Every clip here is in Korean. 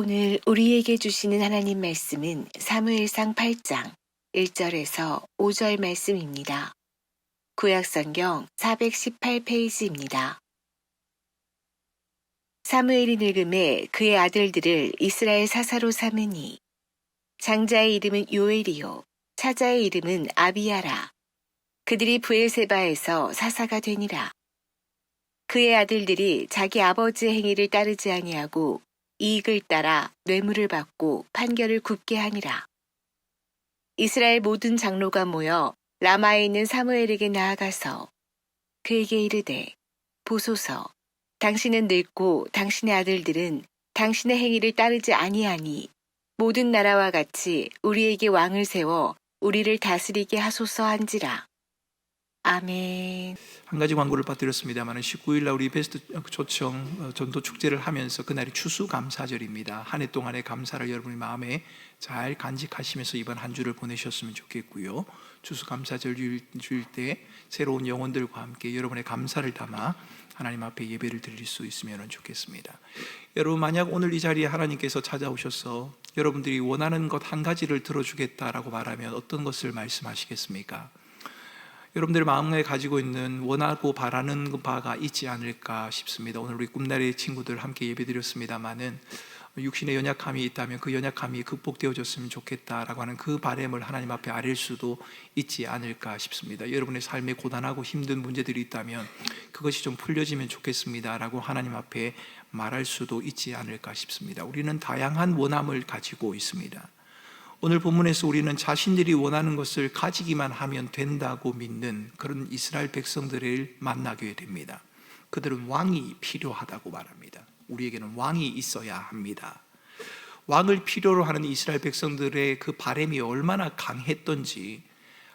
오늘 우리에게 주시는 하나님 말씀은 사무엘상 8장 1절에서 5절 말씀입니다. 구약성경 418페이지입니다. 사무엘이 늙음에 그의 아들들을 이스라엘 사사로 삼으니 장자의 이름은 요엘이요 차자의 이름은 아비야라. 그들이 브엘세바에서 사사가 되니라. 그의 아들들이 자기 아버지의 행위를 따르지 아니하고 이익을 따라 뇌물을 받고 판결을 굽게 하니라. 이스라엘 모든 장로가 모여 라마에 있는 사무엘에게 나아가서 그에게 이르되 보소서, 당신은 늙고 당신의 아들들은 당신의 행위를 따르지 아니하니 모든 나라와 같이 우리에게 왕을 세워 우리를 다스리게 하소서 한지라. 아멘. 한 가지 광고를 빠뜨렸습니다만 19일날 우리 베스트 초청 전도 축제를 하면서 그날이 추수감사절입니다. 한 해 동안의 감사를 여러분의 마음에 잘 간직하시면서 이번 한 주를 보내셨으면 좋겠고요. 추수감사절 줄 때 새로운 영혼들과 함께 여러분의 감사를 담아 하나님 앞에 예배를 드릴 수 있으면 좋겠습니다. 여러분, 만약 오늘 이 자리에 하나님께서 찾아오셔서 여러분들이 원하는 것 한 가지를 들어주겠다라고 말하면 어떤 것을 말씀하시겠습니까? 여러분들 마음에 가지고 있는 원하고 바라는 바가 있지 않을까 싶습니다. 오늘 우리 꿈나리 친구들 함께 예배드렸습니다마는 육신의 연약함이 있다면 그 연약함이 극복되어졌으면 좋겠다라고 하는 그 바람을 하나님 앞에 아릴 수도 있지 않을까 싶습니다. 여러분의 삶에 고단하고 힘든 문제들이 있다면 그것이 좀 풀려지면 좋겠습니다라고 하나님 앞에 말할 수도 있지 않을까 싶습니다. 우리는 다양한 원함을 가지고 있습니다. 오늘 본문에서 우리는 자신들이 원하는 것을 가지기만 하면 된다고 믿는 그런 이스라엘 백성들을 만나게 됩니다. 그들은 왕이 필요하다고 말합니다. 우리에게는 왕이 있어야 합니다. 왕을 필요로 하는 이스라엘 백성들의 그 바람이 얼마나 강했던지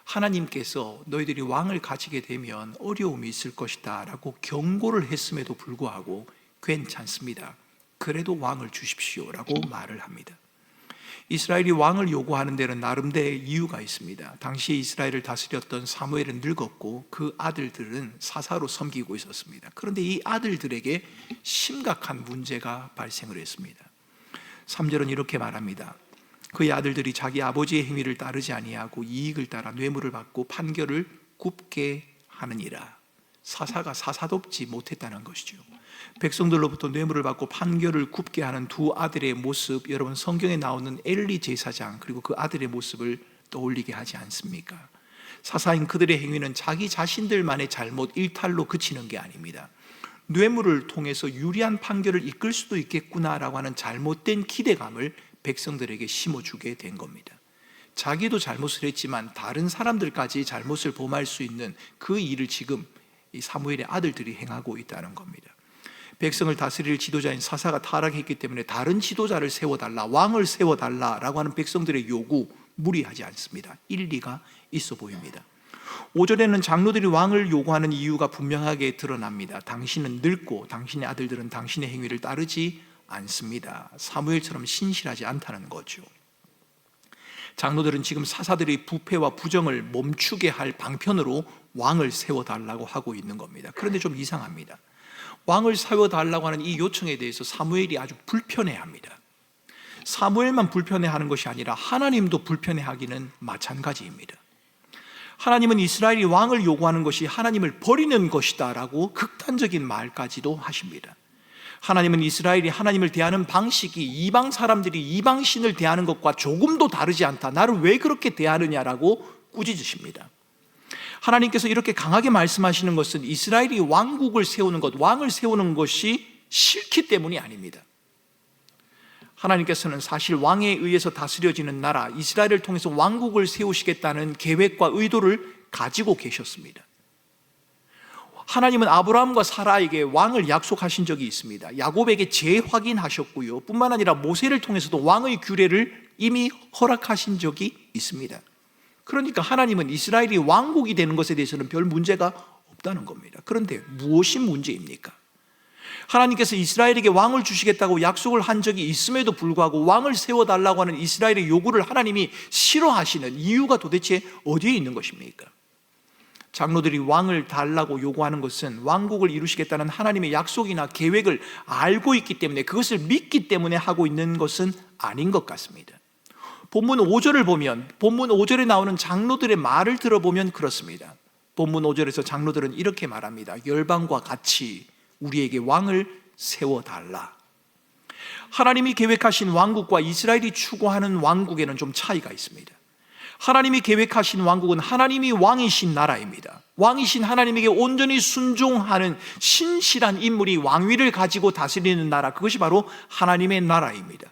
하나님께서 너희들이 왕을 가지게 되면 어려움이 있을 것이다 라고 경고를 했음에도 불구하고 괜찮습니다, 그래도 왕을 주십시오 라고 말을 합니다. 이스라엘이 왕을 요구하는 데는 나름대로의 이유가 있습니다. 당시 이스라엘을 다스렸던 사무엘은 늙었고 그 아들들은 사사로 섬기고 있었습니다. 그런데 이 아들들에게 심각한 문제가 발생을 했습니다. 3절은 이렇게 말합니다. 그의 아들들이 자기 아버지의 행위를 따르지 아니하고 이익을 따라 뇌물을 받고 판결을 굽게 하느니라. 사사가 사사롭지 못했다는 것이죠. 백성들로부터 뇌물을 받고 판결을 굽게 하는 두 아들의 모습, 여러분 성경에 나오는 엘리 제사장 그리고 그 아들의 모습을 떠올리게 하지 않습니까? 사사인 그들의 행위는 자기 자신들만의 잘못 일탈로 그치는 게 아닙니다. 뇌물을 통해서 유리한 판결을 이끌 수도 있겠구나라고 하는 잘못된 기대감을 백성들에게 심어주게 된 겁니다. 자기도 잘못을 했지만 다른 사람들까지 잘못을 범할 수 있는 그 일을 지금 이 사무엘의 아들들이 행하고 있다는 겁니다. 백성을 다스릴 지도자인 사사가 타락했기 때문에 다른 지도자를 세워달라, 왕을 세워달라라고 하는 백성들의 요구 무리하지 않습니다. 일리가 있어 보입니다. 5절에는 장로들이 왕을 요구하는 이유가 분명하게 드러납니다. 당신은 늙고 당신의 아들들은 당신의 행위를 따르지 않습니다. 사무엘처럼 신실하지 않다는 거죠. 장로들은 지금 사사들의 부패와 부정을 멈추게 할 방편으로 왕을 세워달라고 하고 있는 겁니다. 그런데 좀 이상합니다. 왕을 세워달라고 하는 이 요청에 대해서 사무엘이 아주 불편해합니다. 사무엘만 불편해하는 것이 아니라 하나님도 불편해하기는 마찬가지입니다. 하나님은 이스라엘이 왕을 요구하는 것이 하나님을 버리는 것이다 라고 극단적인 말까지도 하십니다. 하나님은 이스라엘이 하나님을 대하는 방식이 이방 사람들이 이방신을 대하는 것과 조금도 다르지 않다, 나를 왜 그렇게 대하느냐라고 꾸짖으십니다. 하나님께서 이렇게 강하게 말씀하시는 것은 이스라엘이 왕국을 세우는 것, 왕을 세우는 것이 싫기 때문이 아닙니다. 하나님께서는 사실 왕에 의해서 다스려지는 나라 이스라엘을 통해서 왕국을 세우시겠다는 계획과 의도를 가지고 계셨습니다. 하나님은 아브라함과 사라에게 왕을 약속하신 적이 있습니다. 야곱에게 재확인하셨고요, 뿐만 아니라 모세를 통해서도 왕의 규례를 이미 허락하신 적이 있습니다. 그러니까 하나님은 이스라엘이 왕국이 되는 것에 대해서는 별 문제가 없다는 겁니다. 그런데 무엇이 문제입니까? 하나님께서 이스라엘에게 왕을 주시겠다고 약속을 한 적이 있음에도 불구하고 왕을 세워달라고 하는 이스라엘의 요구를 하나님이 싫어하시는 이유가 도대체 어디에 있는 것입니까? 장로들이 왕을 달라고 요구하는 것은 왕국을 이루시겠다는 하나님의 약속이나 계획을 알고 있기 때문에, 그것을 믿기 때문에 하고 있는 것은 아닌 것 같습니다. 본문 5절을 보면, 본문 5절에 나오는 장로들의 말을 들어보면 그렇습니다. 본문 5절에서 장로들은 이렇게 말합니다. 열방과 같이 우리에게 왕을 세워달라. 하나님이 계획하신 왕국과 이스라엘이 추구하는 왕국에는 좀 차이가 있습니다. 하나님이 계획하신 왕국은 하나님이 왕이신 나라입니다. 왕이신 하나님에게 온전히 순종하는 신실한 인물이 왕위를 가지고 다스리는 나라, 그것이 바로 하나님의 나라입니다.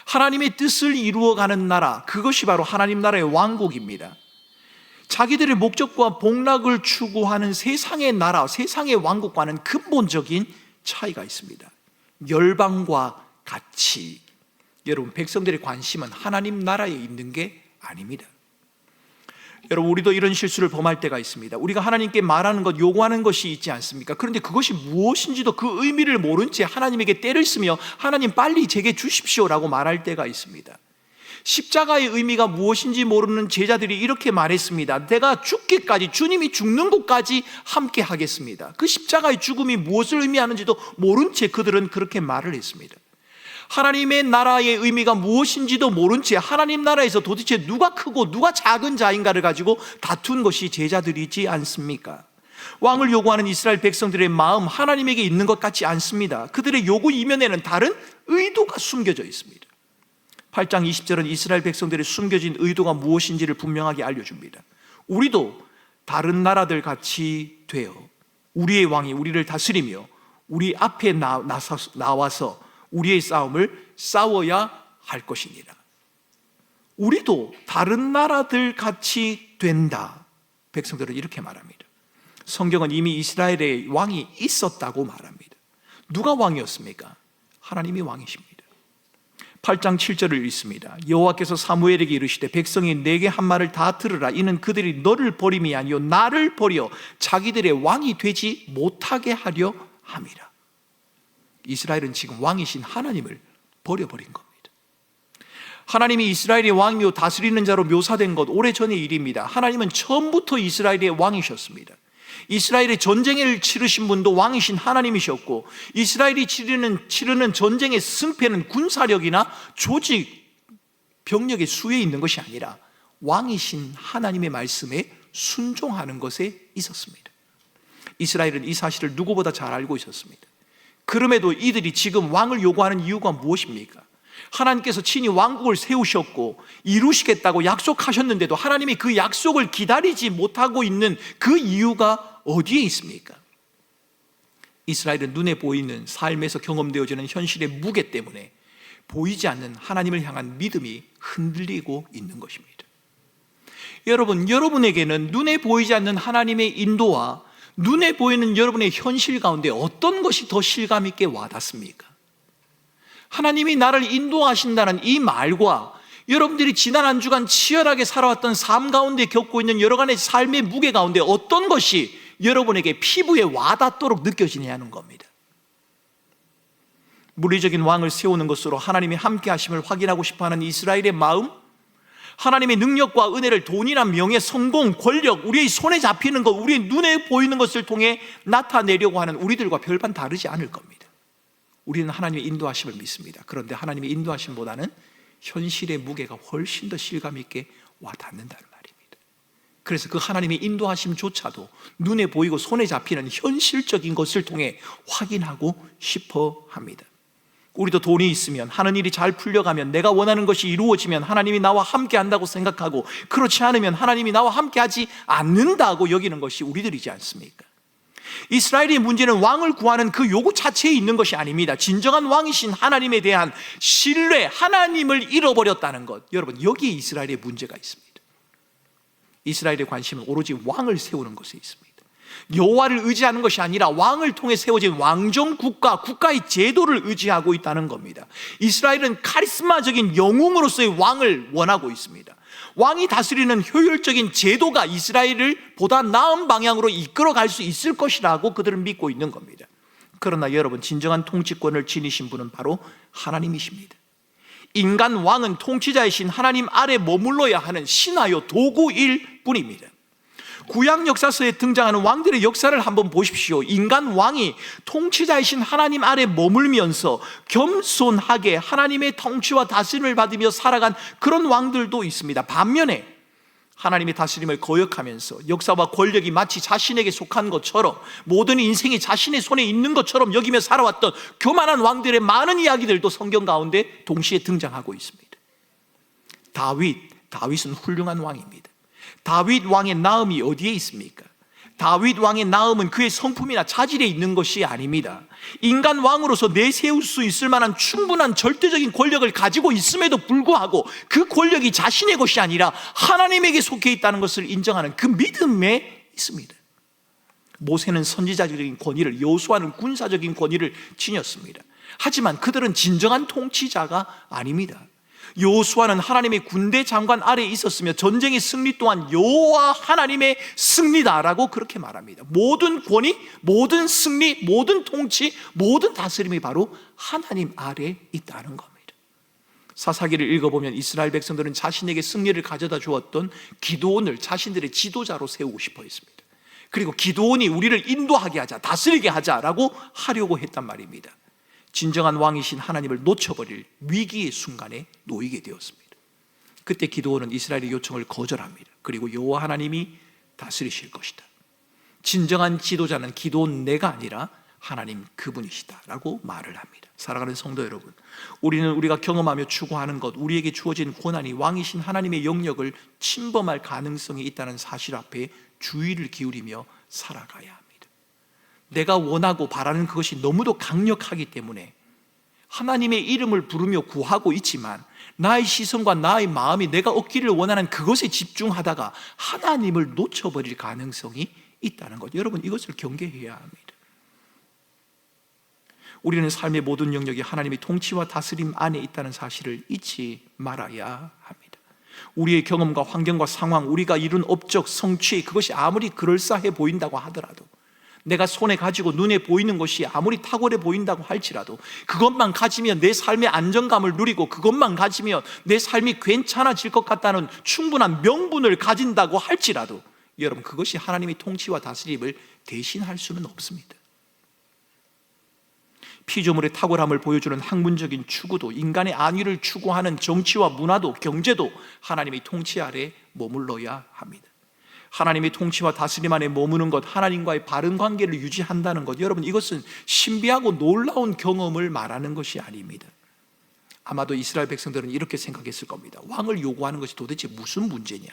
하나님의 뜻을 이루어가는 나라, 그것이 바로 하나님 나라의 왕국입니다. 자기들의 목적과 복락을 추구하는 세상의 나라, 세상의 왕국과는 근본적인 차이가 있습니다. 열방과 같이, 여러분, 백성들의 관심은 하나님 나라에 있는 게 아닙니다. 여러분, 우리도 이런 실수를 범할 때가 있습니다. 우리가 하나님께 말하는 것, 요구하는 것이 있지 않습니까? 그런데 그것이 무엇인지도 그 의미를 모른 채 하나님에게 때를 쓰며 하나님 빨리 제게 주십시오라고 말할 때가 있습니다. 십자가의 의미가 무엇인지 모르는 제자들이 이렇게 말했습니다. 내가 죽기까지, 주님이 죽는 곳까지 함께 하겠습니다. 그 십자가의 죽음이 무엇을 의미하는지도 모른 채 그들은 그렇게 말을 했습니다. 하나님의 나라의 의미가 무엇인지도 모른 채 하나님 나라에서 도대체 누가 크고 누가 작은 자인가를 가지고 다툰 것이 제자들이지 않습니까? 왕을 요구하는 이스라엘 백성들의 마음, 하나님에게 있는 것 같지 않습니다. 그들의 요구 이면에는 다른 의도가 숨겨져 있습니다. 8장 20절은 이스라엘 백성들의 숨겨진 의도가 무엇인지를 분명하게 알려줍니다. 우리도 다른 나라들 같이 되어 우리의 왕이 우리를 다스리며 우리 앞에 나와서 우리의 싸움을 싸워야 할 것이니라. 우리도 다른 나라들 같이 된다. 백성들은 이렇게 말합니다. 성경은 이미 이스라엘의 왕이 있었다고 말합니다. 누가 왕이었습니까? 하나님이 왕이십니다. 8장 7절을 읽습니다. 여호와께서 사무엘에게 이르시되 백성이 내게 한 말을 다 들으라. 이는 그들이 너를 버림이 아니요 나를 버려 자기들의 왕이 되지 못하게 하려 함이라. 이스라엘은 지금 왕이신 하나님을 버려버린 겁니다. 하나님이 이스라엘의 왕이요 다스리는 자로 묘사된 것 오래전의 일입니다. 하나님은 처음부터 이스라엘의 왕이셨습니다. 이스라엘의 전쟁을 치르신 분도 왕이신 하나님이셨고, 이스라엘이 치르는 전쟁의 승패는 군사력이나 조직, 병력의 수에 있는 것이 아니라 왕이신 하나님의 말씀에 순종하는 것에 있었습니다. 이스라엘은 이 사실을 누구보다 잘 알고 있었습니다. 그럼에도 이들이 지금 왕을 요구하는 이유가 무엇입니까? 하나님께서 친히 왕국을 세우셨고 이루시겠다고 약속하셨는데도 하나님이 그 약속을 기다리지 못하고 있는 그 이유가 어디에 있습니까? 이스라엘은 눈에 보이는 삶에서 경험되어지는 현실의 무게 때문에 보이지 않는 하나님을 향한 믿음이 흔들리고 있는 것입니다. 여러분, 여러분에게는 눈에 보이지 않는 하나님의 인도와 눈에 보이는 여러분의 현실 가운데 어떤 것이 더 실감 있게 와닿습니까? 하나님이 나를 인도하신다는 이 말과 여러분들이 지난 한 주간 치열하게 살아왔던 삶 가운데 겪고 있는 여러 가지 삶의 무게 가운데 어떤 것이 여러분에게 피부에 와닿도록 느껴지냐는 겁니다. 물리적인 왕을 세우는 것으로 하나님이 함께 하심을 확인하고 싶어하는 이스라엘의 마음, 하나님의 능력과 은혜를 돈이나 명예, 성공, 권력, 우리의 손에 잡히는 것, 우리의 눈에 보이는 것을 통해 나타내려고 하는 우리들과 별반 다르지 않을 겁니다. 우리는 하나님의 인도하심을 믿습니다. 그런데 하나님의 인도하심보다는 현실의 무게가 훨씬 더 실감 있게 와닿는다는 말입니다. 그래서 그 하나님의 인도하심조차도 눈에 보이고 손에 잡히는 현실적인 것을 통해 확인하고 싶어 합니다. 우리도 돈이 있으면, 하는 일이 잘 풀려가면, 내가 원하는 것이 이루어지면 하나님이 나와 함께 한다고 생각하고, 그렇지 않으면 하나님이 나와 함께 하지 않는다고 여기는 것이 우리들이지 않습니까? 이스라엘의 문제는 왕을 구하는 그 요구 자체에 있는 것이 아닙니다. 진정한 왕이신 하나님에 대한 신뢰, 하나님을 잃어버렸다는 것, 여러분, 여기에 이스라엘의 문제가 있습니다. 이스라엘의 관심은 오로지 왕을 세우는 것에 있습니다. 여호와를 의지하는 것이 아니라 왕을 통해 세워진 왕정 국가, 국가의 제도를 의지하고 있다는 겁니다. 이스라엘은 카리스마적인 영웅으로서의 왕을 원하고 있습니다. 왕이 다스리는 효율적인 제도가 이스라엘을 보다 나은 방향으로 이끌어갈 수 있을 것이라고 그들은 믿고 있는 겁니다. 그러나 여러분, 진정한 통치권을 지니신 분은 바로 하나님이십니다. 인간 왕은 통치자이신 하나님 아래 머물러야 하는 신하요 도구일 뿐입니다. 구약 역사서에 등장하는 왕들의 역사를 한번 보십시오. 인간 왕이 통치자이신 하나님 아래 머물면서 겸손하게 하나님의 통치와 다스림을 받으며 살아간 그런 왕들도 있습니다. 반면에 하나님의 다스림을 거역하면서 역사와 권력이 마치 자신에게 속한 것처럼, 모든 인생이 자신의 손에 있는 것처럼 여기며 살아왔던 교만한 왕들의 많은 이야기들도 성경 가운데 동시에 등장하고 있습니다. 다윗은 훌륭한 왕입니다. 다윗 왕의 나음이 어디에 있습니까? 다윗 왕의 나음은 그의 성품이나 자질에 있는 것이 아닙니다. 인간 왕으로서 내세울 수 있을 만한 충분한 절대적인 권력을 가지고 있음에도 불구하고 그 권력이 자신의 것이 아니라 하나님에게 속해 있다는 것을 인정하는 그 믿음에 있습니다. 모세는 선지자적인 권위를, 여호수아는 군사적인 권위를 지녔습니다. 하지만 그들은 진정한 통치자가 아닙니다. 여호수아는 하나님의 군대 장관 아래에 있었으며 전쟁의 승리 또한 여호와 하나님의 승리다라고 그렇게 말합니다. 모든 권위, 모든 승리, 모든 통치, 모든 다스림이 바로 하나님 아래에 있다는 겁니다. 사사기를 읽어보면 이스라엘 백성들은 자신에게 승리를 가져다 주었던 기드온을 자신들의 지도자로 세우고 싶어 했습니다. 그리고 기드온이 우리를 인도하게 하자, 다스리게 하자라고 하려고 했단 말입니다. 진정한 왕이신 하나님을 놓쳐버릴 위기의 순간에 놓이게 되었습니다. 그때 기드온은 이스라엘의 요청을 거절합니다. 그리고 여호와 하나님이 다스리실 것이다. 진정한 지도자는 기드온 내가 아니라 하나님 그분이시다 라고 말을 합니다. 사랑하는 성도 여러분, 우리는 우리가 경험하며 추구하는 것, 우리에게 주어진 고난이 왕이신 하나님의 영역을 침범할 가능성이 있다는 사실 앞에 주의를 기울이며 살아가야 합니다. 내가 원하고 바라는 그것이 너무도 강력하기 때문에 하나님의 이름을 부르며 구하고 있지만 나의 시선과 나의 마음이 내가 얻기를 원하는 그것에 집중하다가 하나님을 놓쳐버릴 가능성이 있다는 것, 여러분 이것을 경계해야 합니다. 우리는 삶의 모든 영역이 하나님의 통치와 다스림 안에 있다는 사실을 잊지 말아야 합니다. 우리의 경험과 환경과 상황, 우리가 이룬 업적, 성취, 그것이 아무리 그럴싸해 보인다고 하더라도, 내가 손에 가지고 눈에 보이는 것이 아무리 탁월해 보인다고 할지라도, 그것만 가지면 내 삶의 안정감을 누리고 그것만 가지면 내 삶이 괜찮아질 것 같다는 충분한 명분을 가진다고 할지라도, 여러분 그것이 하나님의 통치와 다스림을 대신할 수는 없습니다. 피조물의 탁월함을 보여주는 학문적인 추구도, 인간의 안위를 추구하는 정치와 문화도, 경제도 하나님의 통치 아래 머물러야 합니다. 하나님의 통치와 다스림 안에 머무는 것, 하나님과의 바른 관계를 유지한다는 것, 여러분 이것은 신비하고 놀라운 경험을 말하는 것이 아닙니다. 아마도 이스라엘 백성들은 이렇게 생각했을 겁니다. 왕을 요구하는 것이 도대체 무슨 문제냐?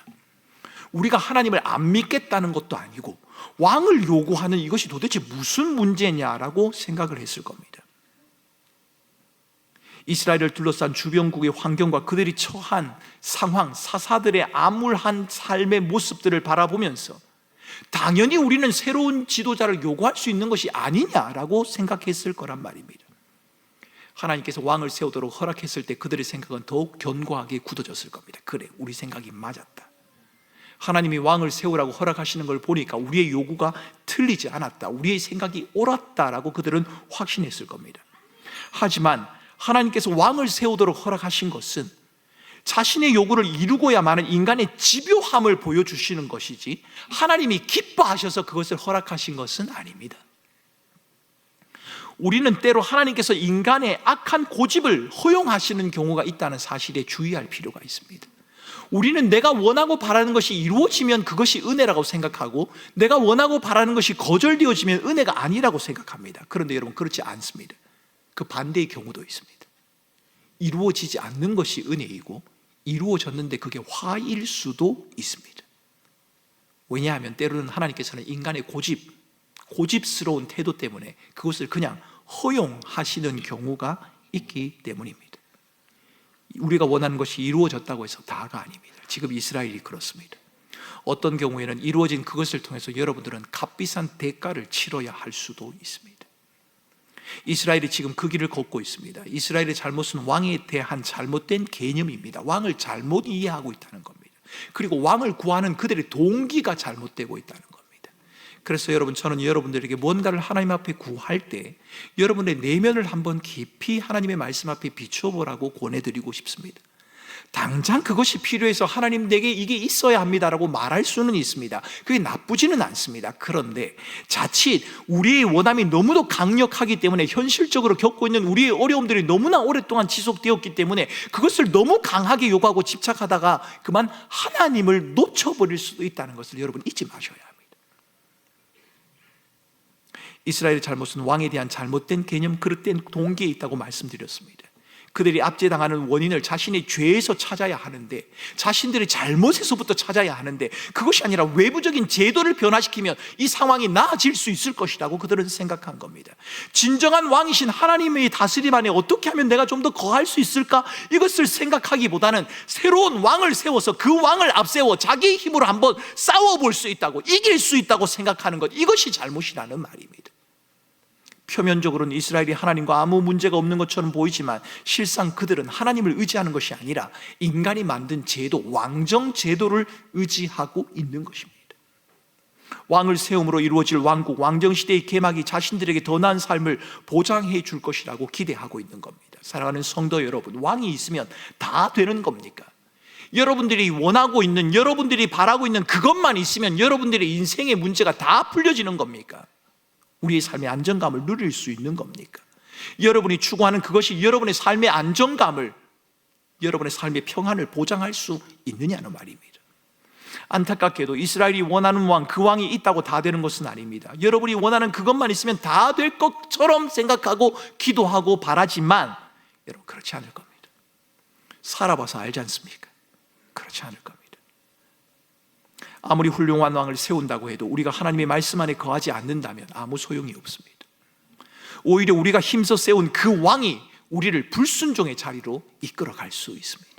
우리가 하나님을 안 믿겠다는 것도 아니고 왕을 요구하는 이것이 도대체 무슨 문제냐라고 생각을 했을 겁니다. 이스라엘을 둘러싼 주변국의 환경과 그들이 처한 상황, 사사들의 암울한 삶의 모습들을 바라보면서 당연히 우리는 새로운 지도자를 요구할 수 있는 것이 아니냐라고 생각했을 거란 말입니다. 하나님께서 왕을 세우도록 허락했을 때 그들의 생각은 더욱 견고하게 굳어졌을 겁니다. 그래, 우리 생각이 맞았다. 하나님이 왕을 세우라고 허락하시는 걸 보니까 우리의 요구가 틀리지 않았다, 우리의 생각이 옳았다라고 그들은 확신했을 겁니다. 하지만 하나님께서 왕을 세우도록 허락하신 것은 자신의 요구를 이루고야만은 인간의 집요함을 보여주시는 것이지 하나님이 기뻐하셔서 그것을 허락하신 것은 아닙니다. 우리는 때로 하나님께서 인간의 악한 고집을 허용하시는 경우가 있다는 사실에 주의할 필요가 있습니다. 우리는 내가 원하고 바라는 것이 이루어지면 그것이 은혜라고 생각하고, 내가 원하고 바라는 것이 거절되어지면 은혜가 아니라고 생각합니다. 그런데 여러분 그렇지 않습니다. 그 반대의 경우도 있습니다. 이루어지지 않는 것이 은혜이고 이루어졌는데 그게 화일 수도 있습니다. 왜냐하면 때로는 하나님께서는 인간의 고집스러운 태도 때문에 그것을 그냥 허용하시는 경우가 있기 때문입니다. 우리가 원하는 것이 이루어졌다고 해서 다가 아닙니다. 지금 이스라엘이 그렇습니다. 어떤 경우에는 이루어진 그것을 통해서 여러분들은 값비싼 대가를 치러야 할 수도 있습니다. 이스라엘이 지금 그 길을 걷고 있습니다. 이스라엘의 잘못은 왕에 대한 잘못된 개념입니다. 왕을 잘못 이해하고 있다는 겁니다. 그리고 왕을 구하는 그들의 동기가 잘못되고 있다는 겁니다. 그래서 여러분, 저는 여러분들에게 뭔가를 하나님 앞에 구할 때 여러분의 내면을 한번 깊이 하나님의 말씀 앞에 비춰보라고 권해드리고 싶습니다. 당장 그것이 필요해서 하나님 내게 이게 있어야 합니다라고 말할 수는 있습니다. 그게 나쁘지는 않습니다. 그런데 자칫 우리의 원함이 너무도 강력하기 때문에 현실적으로 겪고 있는 우리의 어려움들이 너무나 오랫동안 지속되었기 때문에 그것을 너무 강하게 요구하고 집착하다가 그만 하나님을 놓쳐버릴 수도 있다는 것을 여러분 잊지 마셔야 합니다. 이스라엘의 잘못은 왕에 대한 잘못된 개념, 그릇된 동기에 있다고 말씀드렸습니다. 그들이 압제당하는 원인을 자신의 죄에서 찾아야 하는데, 자신들의 잘못에서부터 찾아야 하는데, 그것이 아니라 외부적인 제도를 변화시키면 이 상황이 나아질 수 있을 것이라고 그들은 생각한 겁니다. 진정한 왕이신 하나님의 다스림 안에 어떻게 하면 내가 좀 더 거할 수 있을까? 이것을 생각하기보다는 새로운 왕을 세워서 그 왕을 앞세워 자기의 힘으로 한번 싸워볼 수 있다고, 이길 수 있다고 생각하는 것, 이것이 잘못이라는 말입니다. 표면적으로는 이스라엘이 하나님과 아무 문제가 없는 것처럼 보이지만 실상 그들은 하나님을 의지하는 것이 아니라 인간이 만든 제도, 왕정 제도를 의지하고 있는 것입니다. 왕을 세움으로 이루어질 왕국, 왕정시대의 개막이 자신들에게 더 나은 삶을 보장해 줄 것이라고 기대하고 있는 겁니다. 사랑하는 성도 여러분, 왕이 있으면 다 되는 겁니까? 여러분들이 원하고 있는, 여러분들이 바라고 있는 그것만 있으면 여러분들의 인생의 문제가 다 풀려지는 겁니까? 우리의 삶의 안정감을 누릴 수 있는 겁니까? 여러분이 추구하는 그것이 여러분의 삶의 안정감을, 여러분의 삶의 평안을 보장할 수 있느냐는 말입니다. 안타깝게도 이스라엘이 원하는 왕, 그 왕이 있다고 다 되는 것은 아닙니다. 여러분이 원하는 그것만 있으면 다 될 것처럼 생각하고 기도하고 바라지만 여러분 그렇지 않을 겁니다. 살아봐서 알지 않습니까? 그렇지 않을 겁니다. 아무리 훌륭한 왕을 세운다고 해도 우리가 하나님의 말씀 안에 거하지 않는다면 아무 소용이 없습니다. 오히려 우리가 힘써 세운 그 왕이 우리를 불순종의 자리로 이끌어갈 수 있습니다.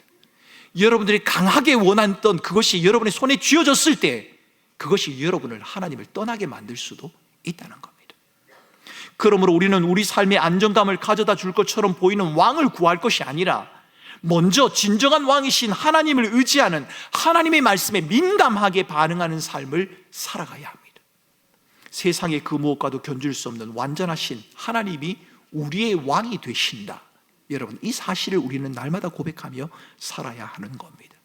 여러분들이 강하게 원했던 그것이 여러분의 손에 쥐어졌을 때 그것이 여러분을 하나님을 떠나게 만들 수도 있다는 겁니다. 그러므로 우리는 우리 삶의 안정감을 가져다 줄 것처럼 보이는 왕을 구할 것이 아니라 먼저 진정한 왕이신 하나님을 의지하는, 하나님의 말씀에 민감하게 반응하는 삶을 살아가야 합니다. 세상의 그 무엇과도 견줄 수 없는 완전하신 하나님이 우리의 왕이 되신다. 여러분, 이 사실을 우리는 날마다 고백하며 살아야 하는 겁니다.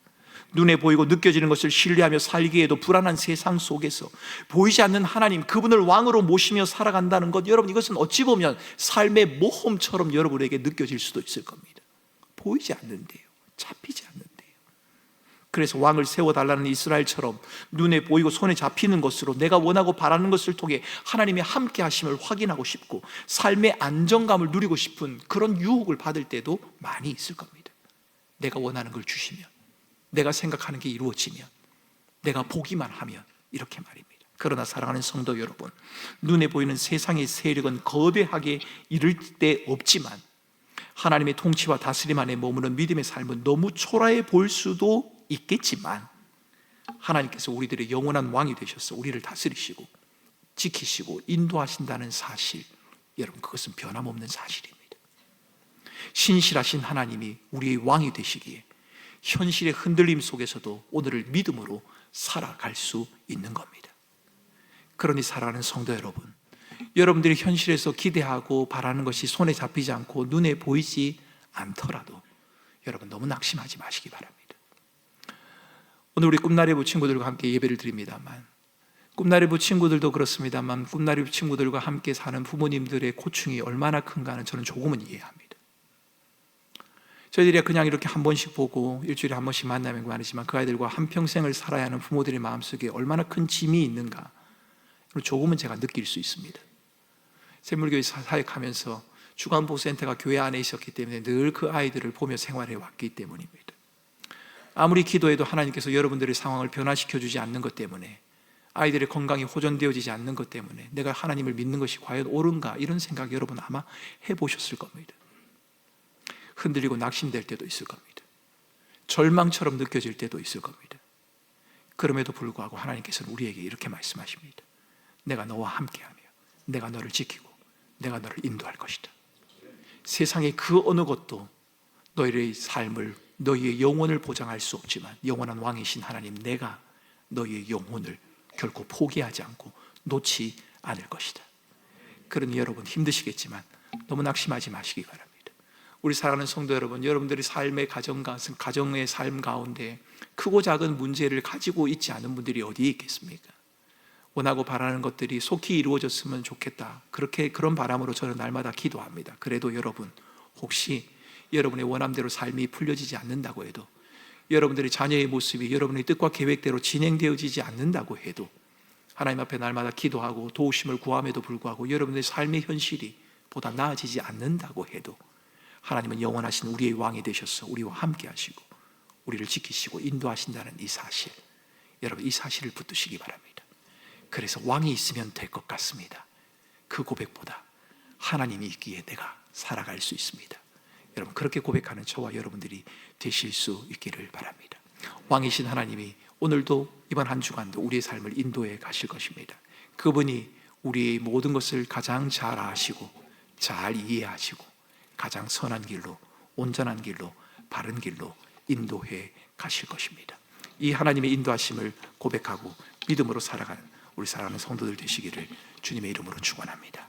눈에 보이고 느껴지는 것을 신뢰하며 살기에도 불안한 세상 속에서 보이지 않는 하나님, 그분을 왕으로 모시며 살아간다는 것, 여러분 이것은 어찌 보면 삶의 모험처럼 여러분에게 느껴질 수도 있을 겁니다. 보이지 않는데요, 잡히지 않는데요. 그래서 왕을 세워달라는 이스라엘처럼 눈에 보이고 손에 잡히는 것으로 내가 원하고 바라는 것을 통해 하나님의 함께 하심을 확인하고 싶고 삶의 안정감을 누리고 싶은 그런 유혹을 받을 때도 많이 있을 겁니다. 내가 원하는 걸 주시면, 내가 생각하는 게 이루어지면, 내가 보기만 하면, 이렇게 말입니다. 그러나 사랑하는 성도 여러분, 눈에 보이는 세상의 세력은 거대하게 이를 데 없지만 하나님의 통치와 다스림 안에 머무는 믿음의 삶은 너무 초라해 보일 수도 있겠지만 하나님께서 우리들의 영원한 왕이 되셔서 우리를 다스리시고 지키시고 인도하신다는 사실, 여러분 그것은 변함없는 사실입니다. 신실하신 하나님이 우리의 왕이 되시기에 현실의 흔들림 속에서도 오늘을 믿음으로 살아갈 수 있는 겁니다. 그러니 사랑하는 성도 여러분, 여러분들이 현실에서 기대하고 바라는 것이 손에 잡히지 않고 눈에 보이지 않더라도 여러분 너무 낙심하지 마시기 바랍니다. 오늘 우리 꿈나래부 친구들과 함께 예배를 드립니다만, 꿈나래부 친구들도 그렇습니다만 꿈나래부 친구들과 함께 사는 부모님들의 고충이 얼마나 큰가는 저는 조금은 이해합니다. 저희들이 그냥 이렇게 한 번씩 보고 일주일에 한 번씩 만나면 그만이지만 그 아이들과 한평생을 살아야 하는 부모들의 마음속에 얼마나 큰 짐이 있는가 조금은 제가 느낄 수 있습니다. 샘물교회 사역하면서 주간보호센터가 교회 안에 있었기 때문에 늘 그 아이들을 보며 생활해 왔기 때문입니다. 아무리 기도해도 하나님께서 여러분들의 상황을 변화시켜 주지 않는 것 때문에, 아이들의 건강이 호전되어지지 않는 것 때문에 내가 하나님을 믿는 것이 과연 옳은가, 이런 생각 여러분 아마 해보셨을 겁니다. 흔들리고 낙심될 때도 있을 겁니다. 절망처럼 느껴질 때도 있을 겁니다. 그럼에도 불구하고 하나님께서는 우리에게 이렇게 말씀하십니다. 내가 너와 함께하며 내가 너를 지키고 내가 너를 인도할 것이다. 세상의 그 어느 것도 너희의 삶을, 너희의 영혼을 보장할 수 없지만 영원한 왕이신 하나님, 내가 너희의 영혼을 결코 포기하지 않고 놓지 않을 것이다. 그러니 여러분 힘드시겠지만 너무 낙심하지 마시기 바랍니다. 우리 사랑하는 성도 여러분, 여러분들이 가정의 삶 가운데 크고 작은 문제를 가지고 있지 않은 분들이 어디에 있겠습니까? 원하고 바라는 것들이 속히 이루어졌으면 좋겠다. 그런 바람으로 저는 날마다 기도합니다. 그래도 여러분, 혹시 여러분의 원함대로 삶이 풀려지지 않는다고 해도, 여러분들의 자녀의 모습이 여러분의 뜻과 계획대로 진행되어지지 않는다고 해도, 하나님 앞에 날마다 기도하고 도우심을 구함에도 불구하고 여러분의 삶의 현실이 보다 나아지지 않는다고 해도, 하나님은 영원하신 우리의 왕이 되셔서 우리와 함께 하시고 우리를 지키시고 인도하신다는 이 사실, 여러분 이 사실을 붙드시기 바랍니다. 그래서 왕이 있으면 될 것 같습니다. 그 고백보다 하나님이 있기에 내가 살아갈 수 있습니다. 여러분 그렇게 고백하는 저와 여러분들이 되실 수 있기를 바랍니다. 왕이신 하나님이 오늘도 이번 한 주간도 우리의 삶을 인도해 가실 것입니다. 그분이 우리의 모든 것을 가장 잘 아시고 잘 이해하시고 가장 선한 길로, 온전한 길로, 바른 길로 인도해 가실 것입니다. 이 하나님의 인도하심을 고백하고 믿음으로 살아가는 우리 사랑하는 성도들 되시기를 주님의 이름으로 축원합니다.